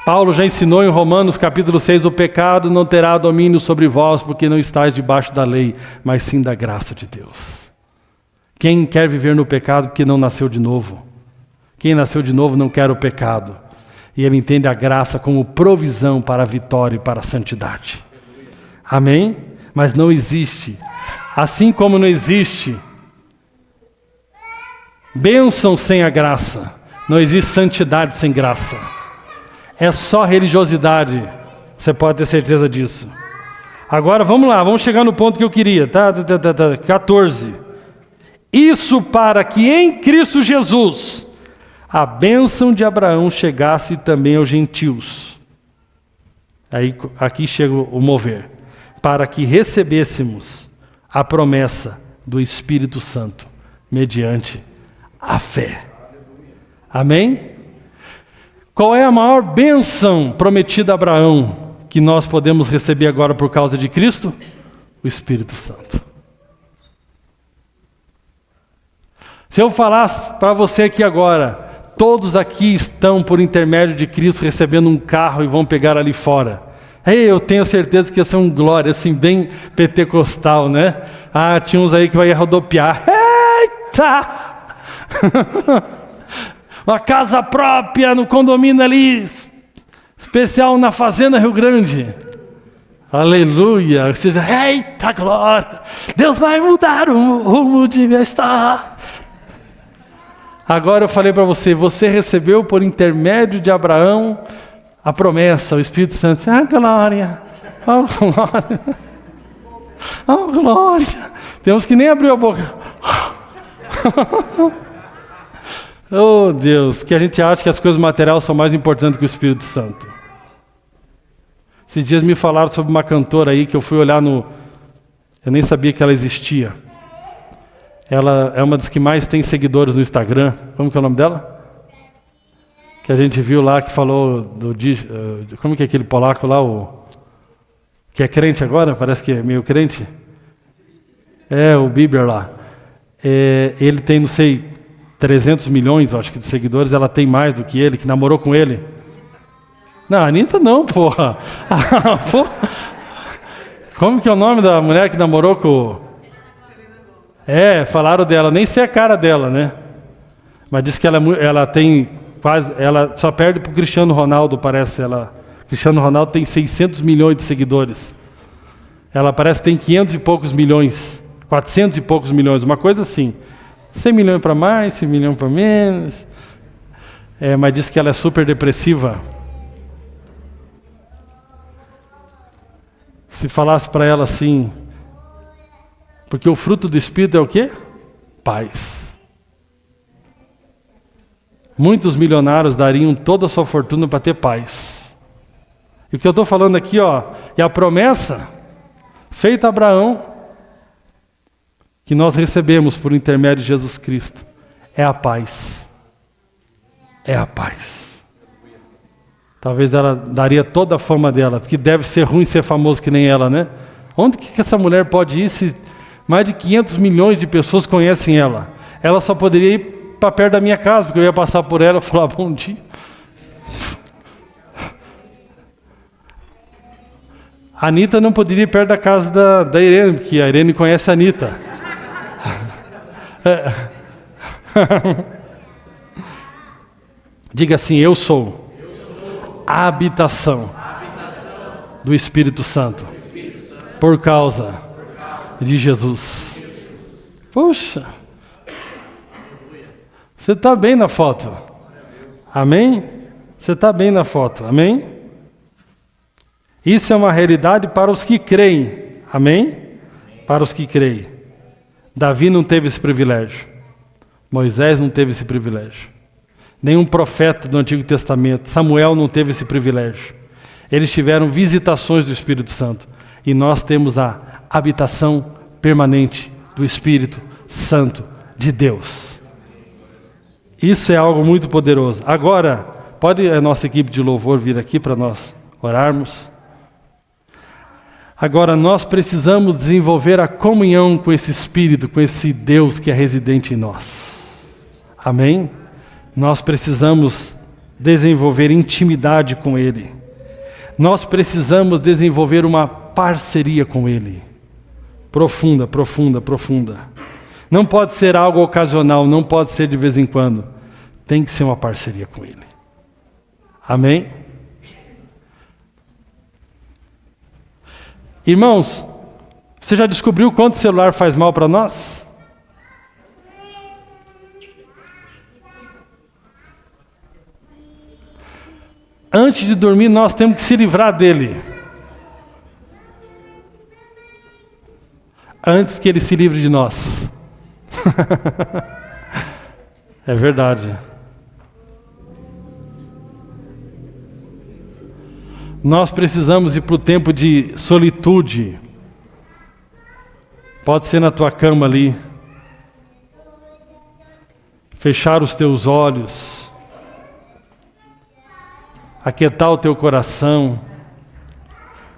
Paulo já ensinou em Romanos capítulo 6, o pecado não terá domínio sobre vós, porque não estáis debaixo da lei, mas sim da graça de Deus. Quem quer viver no pecado porque não nasceu de novo? Quem nasceu de novo não quer o pecado. E ele entende a graça como provisão para a vitória e para a santidade. Amém? Mas não existe. Assim como não existe bênção sem a graça, não existe santidade sem graça. É só religiosidade, você pode ter certeza disso. Agora vamos lá, vamos chegar no ponto que eu queria, tá? 14. Isso para que em Cristo Jesus a bênção de Abraão chegasse também aos gentios. Aí aqui chega o mover. Para que recebêssemos a promessa do Espírito Santo, mediante a fé. Amém? Qual é a maior bênção prometida a Abraão que nós podemos receber agora por causa de Cristo? O Espírito Santo. Se eu falasse para você aqui agora, todos aqui estão por intermédio de Cristo recebendo um carro e vão pegar ali fora. Eu tenho certeza que ia ser um glória, assim, bem pentecostal, né? Tinha uns aí que vai rodopiar. Eita! Uma casa própria no condomínio ali, especial na Fazenda Rio Grande. Aleluia! Ou seja, eita glória! Deus vai mudar o rumo de minha história. Agora eu falei para você, você recebeu por intermédio de Abraão a promessa, o Espírito Santo. Glória! Oh glória! Oh glória! Temos que nem abrir a boca. Oh Deus, porque a gente acha que as coisas materiais são mais importantes que o Espírito Santo. Esses dias me falaram sobre uma cantora aí que eu fui olhar no... Eu nem sabia que ela existia. Ela é uma das que mais tem seguidores no Instagram. Como que é o nome dela? Que a gente viu lá, que falou do... Como que é aquele polaco lá? Que é crente agora? Parece que é meio crente. O Bieber lá. Ele tem, não sei, 300 milhões, acho que, de seguidores. Ela tem mais do que ele, que namorou com ele. Não, a Anitta não, porra. Como que é o nome da mulher que namorou com... falaram dela, nem sei a cara dela, né? Mas diz que ela tem quase... Ela só perde pro Cristiano Ronaldo, parece. Cristiano Ronaldo tem 600 milhões de seguidores. Ela parece que tem 500 e poucos milhões. 400 e poucos milhões, uma coisa assim. 100 milhões para mais, 100 milhões para menos. Mas diz que ela é super depressiva. Se falasse para ela assim... Porque o fruto do Espírito é o quê? Paz. Muitos milionários dariam toda a sua fortuna para ter paz. E o que eu estou falando aqui, é a promessa feita a Abraão, que nós recebemos por intermédio de Jesus Cristo. É a paz. É a paz. Talvez ela daria toda a fama dela, porque deve ser ruim ser famoso que nem ela, né? Onde que essa mulher pode ir se mais de 500 milhões de pessoas conhecem ela? Ela só poderia ir para perto da minha casa, porque eu ia passar por ela e falar bom dia. A Anitta não poderia ir perto da casa da Irene, porque a Irene conhece a Anitta. Diga assim, eu sou a habitação do Espírito Santo, por causa de Jesus. Poxa, você está bem na foto, amém? Você está bem na foto, amém? Isso é uma realidade para os que creem, amém? Para os que creem. Davi não teve esse privilégio, Moisés não teve esse privilégio, nenhum profeta do Antigo Testamento, Samuel não teve esse privilégio. Eles tiveram visitações do Espírito Santo, e nós temos a habitação permanente do Espírito Santo de Deus. Isso é algo muito poderoso. Agora, pode a nossa equipe de louvor vir aqui para nós orarmos? Agora, nós precisamos desenvolver a comunhão com esse Espírito, com esse Deus que é residente em nós. Amém? Nós precisamos desenvolver intimidade com Ele. Nós precisamos desenvolver uma parceria com Ele. Profunda, profunda, profunda. Não pode ser algo ocasional, não pode ser de vez em quando. Tem que ser uma parceria com Ele. Amém? Irmãos, você já descobriu quanto o celular faz mal para nós? Antes de dormir, nós temos que se livrar dele. Antes que ele se livre de nós. É verdade. Nós precisamos ir para o tempo de solitude. Pode ser na tua cama ali. Fechar os teus olhos. Aquietar o teu coração.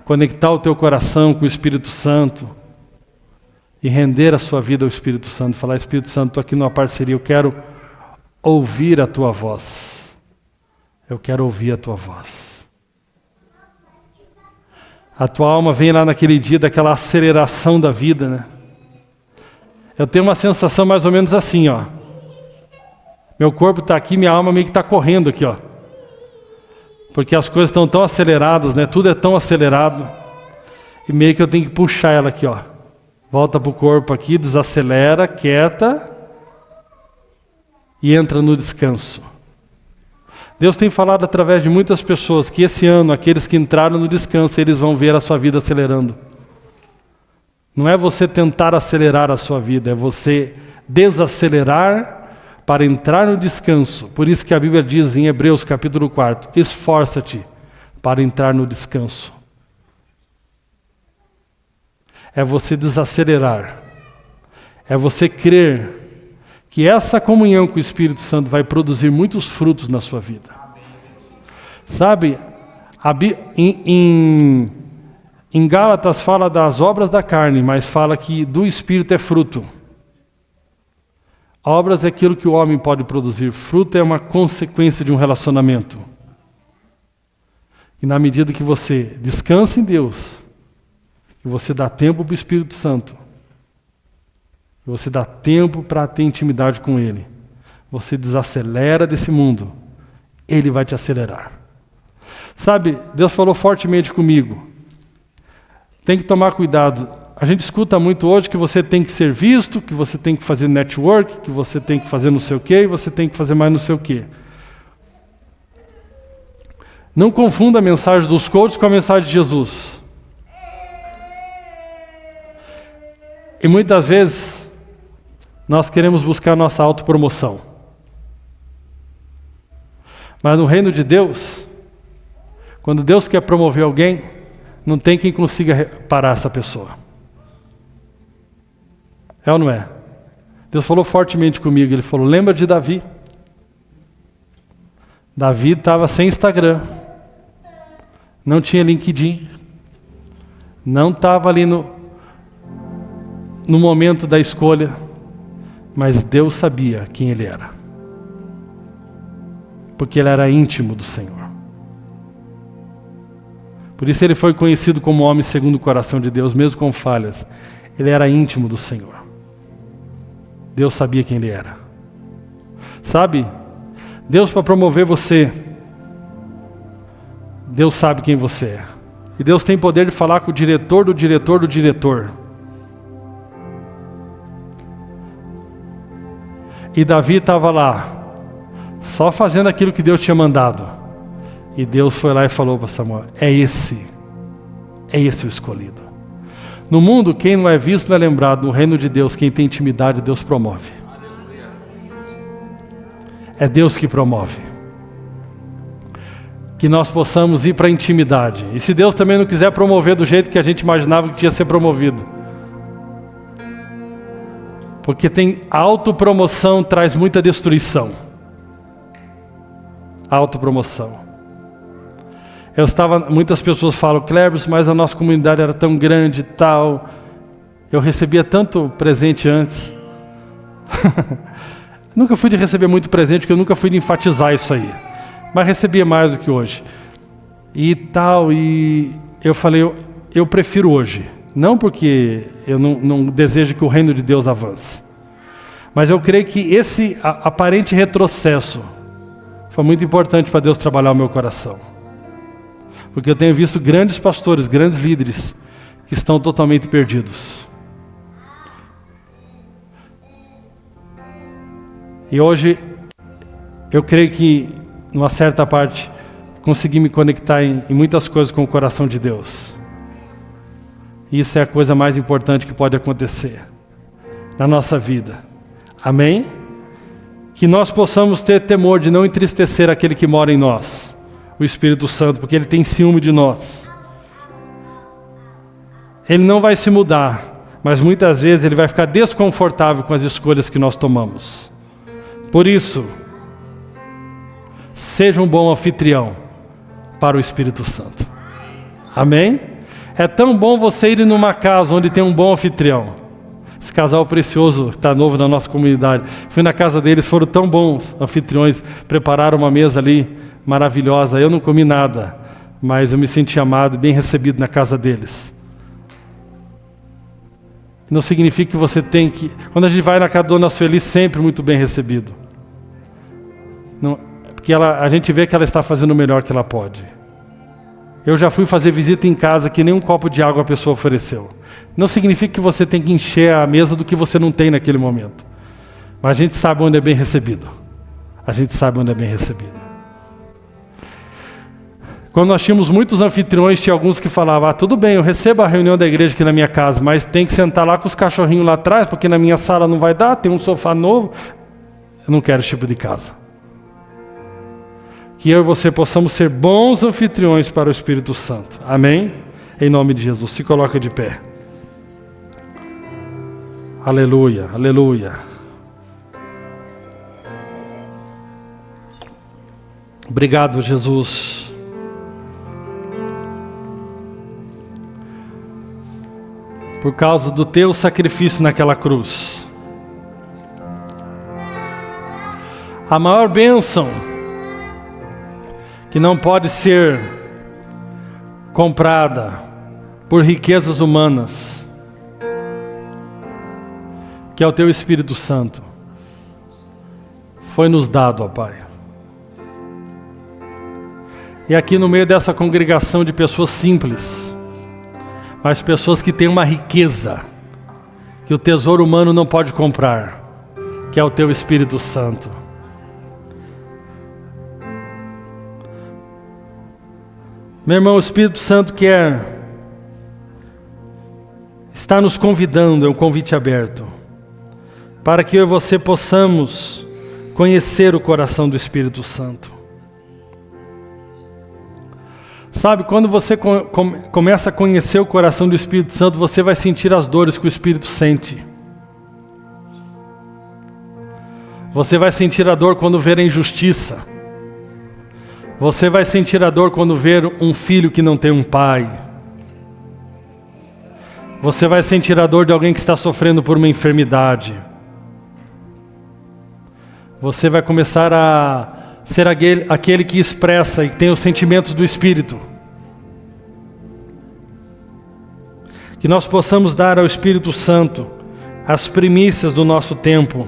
Conectar o teu coração com o Espírito Santo. E render a sua vida ao Espírito Santo. Falar, Espírito Santo, estou aqui numa parceria, eu quero ouvir a tua voz. Eu quero ouvir a tua voz. A tua alma vem lá naquele dia daquela aceleração da vida, né? Eu tenho uma sensação mais ou menos assim, Meu corpo está aqui, minha alma meio que está correndo aqui, Porque as coisas estão tão aceleradas, né? Tudo é tão acelerado. E meio que eu tenho que puxar ela aqui, Volta para o corpo aqui, desacelera, quieta e entra no descanso. Deus tem falado através de muitas pessoas que esse ano, aqueles que entraram no descanso, eles vão ver a sua vida acelerando. Não é você tentar acelerar a sua vida, é você desacelerar para entrar no descanso. Por isso que a Bíblia diz em Hebreus capítulo 4, esforça-te para entrar no descanso. É você desacelerar. É você crer que essa comunhão com o Espírito Santo vai produzir muitos frutos na sua vida. Sabe, Em Gálatas fala das obras da carne, mas fala que do Espírito é fruto. Obras é aquilo que o homem pode produzir. Fruto é uma consequência de um relacionamento. E na medida que você descansa em Deus, que você dá tempo para o Espírito Santo, que você dá tempo para ter intimidade com Ele, você desacelera desse mundo, Ele vai te acelerar. Sabe, Deus falou fortemente comigo. Tem que tomar cuidado. A gente escuta muito hoje que você tem que ser visto, que você tem que fazer network, que você tem que fazer não sei o quê, e você tem que fazer mais não sei o quê. Não confunda a mensagem dos coaches com a mensagem de Jesus. E muitas vezes, nós queremos buscar nossa autopromoção. Mas no reino de Deus, quando Deus quer promover alguém, não tem quem consiga parar essa pessoa. É ou não é? Deus falou fortemente comigo, Ele falou, lembra de Davi? Davi estava sem Instagram, não tinha LinkedIn, não estava ali no momento da escolha, mas Deus sabia quem ele era, porque ele era íntimo do Senhor. Por isso ele foi conhecido como homem segundo o coração de Deus, mesmo com falhas. Ele era íntimo do Senhor. Deus sabia quem ele era. Sabe? Deus, para promover você, Deus sabe quem você é. E Deus tem poder de falar com o diretor do diretor do diretor. E Davi estava lá, só fazendo aquilo que Deus tinha mandado. E Deus foi lá e falou para Samuel, é esse o escolhido. No mundo, quem não é visto não é lembrado. No reino de Deus, quem tem intimidade, Deus promove. É Deus que promove. Que nós possamos ir para a intimidade. E se Deus também não quiser promover do jeito que a gente imaginava que tinha ser promovido. Porque a autopromoção traz muita destruição. Autopromoção. Muitas pessoas falam, Cleves, mas a nossa comunidade era tão grande e tal. Eu recebia tanto presente antes. Nunca fui de receber muito presente, porque eu nunca fui de enfatizar isso aí. Mas recebia mais do que hoje. E tal, e eu falei, eu prefiro hoje. Não porque eu não desejo que o reino de Deus avance. Mas eu creio que esse aparente retrocesso foi muito importante para Deus trabalhar o meu coração. Porque eu tenho visto grandes pastores, grandes líderes, que estão totalmente perdidos. E hoje, eu creio que, numa certa parte, consegui me conectar em muitas coisas com o coração de Deus. E isso é a coisa mais importante que pode acontecer na nossa vida. Amém? Que nós possamos ter temor de não entristecer aquele que mora em nós, o Espírito Santo, porque Ele tem ciúme de nós. Ele não vai se mudar, mas muitas vezes Ele vai ficar desconfortável com as escolhas que nós tomamos. Por isso, seja um bom anfitrião para o Espírito Santo. Amém? É tão bom você ir numa casa onde tem um bom anfitrião. Esse casal precioso que está novo na nossa comunidade. Fui na casa deles, foram tão bons anfitriões, prepararam uma mesa ali maravilhosa. Eu não comi nada, mas eu me senti amado e bem recebido na casa deles. Não significa que você tem que... Quando a gente vai na casa da Dona Sueli, sempre muito bem recebido. Não, porque a gente vê que ela está fazendo o melhor que ela pode. Eu já fui fazer visita em casa que nem um copo de água a pessoa ofereceu. Não significa que você tem que encher a mesa do que você não tem naquele momento. Mas a gente sabe onde é bem recebido. A gente sabe onde é bem recebido. Quando nós tínhamos muitos anfitriões, tinha alguns que falavam, tudo bem, eu recebo a reunião da igreja aqui na minha casa, mas tem que sentar lá com os cachorrinhos lá atrás, porque na minha sala não vai dar, tem um sofá novo. Eu não quero esse tipo de casa. Que eu e você possamos ser bons anfitriões para o Espírito Santo. Amém? Em nome de Jesus. Se coloca de pé. Aleluia, aleluia. Obrigado, Jesus. por causa do teu sacrifício naquela cruz. A maior bênção que não pode ser comprada por riquezas humanas, que é o teu Espírito Santo, foi nos dado, ó Pai. E aqui no meio dessa congregação de pessoas simples, mas pessoas que têm uma riqueza que o tesouro humano não pode comprar, que é o teu Espírito Santo. Meu irmão, o Espírito Santo está nos convidando, é um convite aberto, para que eu e você possamos conhecer o coração do Espírito Santo. Sabe, quando você começa a conhecer o coração do Espírito Santo, você vai sentir as dores que o Espírito sente. Você vai sentir a dor quando ver a injustiça. Você vai sentir a dor quando ver um filho que não tem um pai. Você vai sentir a dor de alguém que está sofrendo por uma enfermidade. Você vai começar a ser aquele que expressa e que tem os sentimentos do Espírito. Que nós possamos dar ao Espírito Santo as primícias do nosso tempo.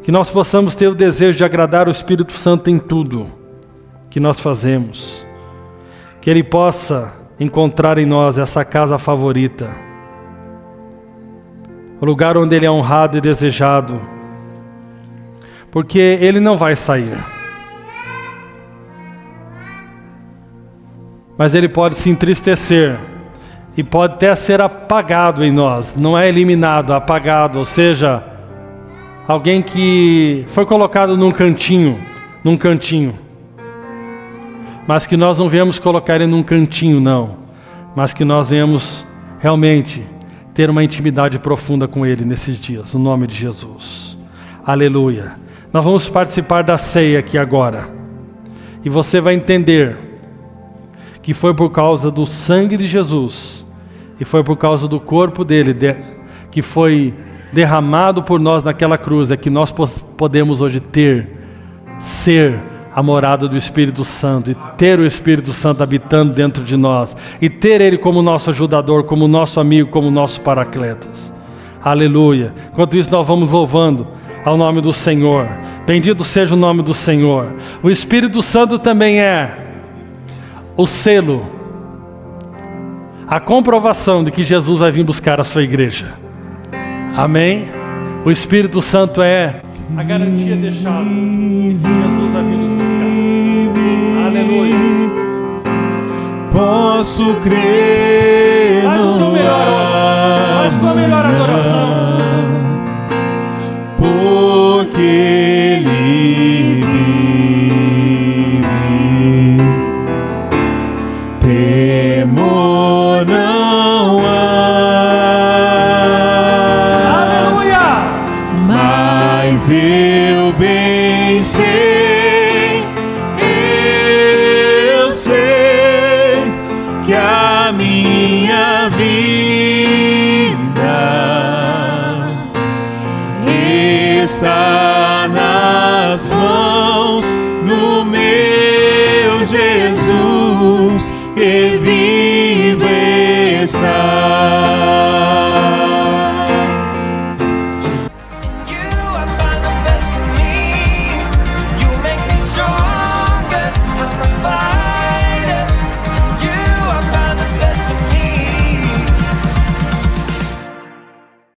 Que nós possamos ter o desejo de agradar o Espírito Santo em tudo que nós fazemos. Que Ele possa encontrar em nós essa casa favorita. O lugar onde Ele é honrado e desejado. Porque Ele não vai sair. Mas Ele pode se entristecer. E pode até ser apagado em nós. Não é eliminado, apagado. Ou seja, alguém que foi colocado num cantinho. Mas que nós não viemos colocar ele num cantinho, não. Mas que nós viemos realmente ter uma intimidade profunda com Ele nesses dias. No nome de Jesus. Aleluia. Nós vamos participar da ceia aqui agora. E você vai entender que foi por causa do sangue de Jesus. E foi por causa do corpo dele que foi derramado por nós naquela cruz. É que nós podemos hoje ser a morada do Espírito Santo. E ter o Espírito Santo habitando dentro de nós. E ter Ele como nosso ajudador, como nosso amigo, como nosso paracletos. Aleluia. Enquanto isso nós vamos louvando ao nome do Senhor. Bendito seja o nome do Senhor. O Espírito Santo também é o selo, a comprovação de que Jesus vai vir buscar a sua igreja. Amém? O Espírito Santo é a garantia deixada de que Jesus vai vir nos buscar. Aleluia. Posso crer. Faz a tua melhor adoração. Porque Ele vive, temor não há. Aleluia! Mas eu bem sei, que a minha vida está